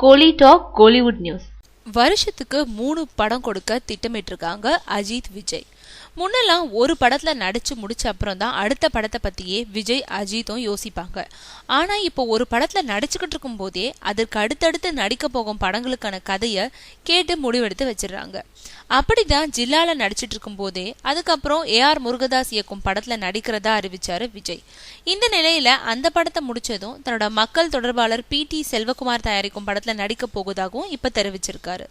கோலி talk Kollywood news. வருஷத்துக்கு 3 படம் கொடுக்க திட்டமிட்டிருக்காங்க அஜித், விஜய். முன்னெல்லாம் ஒரு படத்துல நடிச்சு முடிச்ச அப்புறம் தான் அடுத்த படத்தை பத்தியே விஜய், அஜித்தும் யோசிப்பாங்க. ஆனா இப்போ ஒரு படத்துல நடிச்சுக்கிட்டு இருக்கும் போதே அதற்கு அடுத்தடுத்து நடிக்க போகும் படங்களுக்கான கதைய கேட்டு முடிவெடுத்து வச்சிடறாங்க. அப்படிதான் ஜில்லால நடிச்சிட்டு இருக்கும் போதே அதுக்கப்புறம் ஏஆர் முருகதாஸ் இயக்கும் படத்துல நடிக்கிறதா அறிவிச்சாரு விஜய். இந்த நிலையில அந்த படத்தை முடிச்சதும் தன்னோட மக்கள் தொடர்பாளர் PT செல்வகுமார் தயாரிக்கும் படத்துல நடிக்க போகுதாகவும் இப்ப தெரிவிச்சிருக்காரு.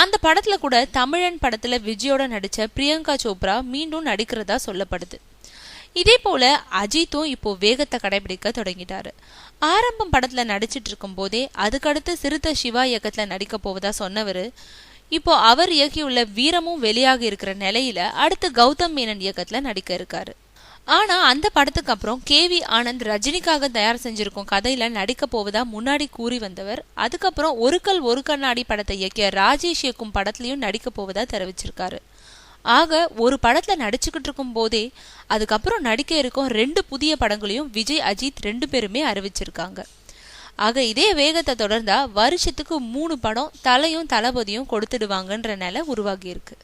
அந்த படத்துல கூட தமிழன் படத்துல விஜயோட நடிச்ச பிரியங்கா சோப்ரா மீண்டும் நடிக்கிறதா சொல்லப்படுது. இதே போல அஜித்தும் இப்போ வேகத்தை கடைபிடிக்க தொடங்கிட்டாரு. ஆரம்பம் படத்துல நடிச்சிட்டு இருக்கும் போதே அதுக்கடுத்து சிறுத்தை சிவா இயக்கத்துல நடிக்க போவதா சொன்னவரு இப்போ அவர் இயக்கியுள்ள வீரமும் வெளியாகி இருக்கிற நிலையில அடுத்து கௌதம் மேனன் இயக்கத்துல நடிக்க இருக்காரு. ஆனா அந்த படத்துக்கு அப்புறம் KV ஆனந்த் ரஜினிக்காக தயார் செஞ்சிருக்கும் கதையில நடிக்க போவதா முன்னாடி கூறி வந்தவர் அதுக்கப்புறம் ஒரு கல் ஒரு கண்ணாடி படத்தை இயக்கிய ராஜேஷ் இயக்கும் படத்துலயும் நடிக்க போவதா தெரிவிச்சிருக்காரு. ஆக ஒரு படத்துல நடிச்சுக்கிட்டு இருக்கும் போதே அதுக்கப்புறம் நடிக்க இருக்கும் 2 புதிய படங்களையும் விஜய், அஜித் 2 பேருமே அறிவிச்சிருக்காங்க. ஆக இதே வேகத்தை தொடர்ந்தா வருஷத்துக்கு 3 படம் தலையும் தளபதியும் கொடுத்துடுவாங்கன்ற நிலை உருவாகி இருக்கு.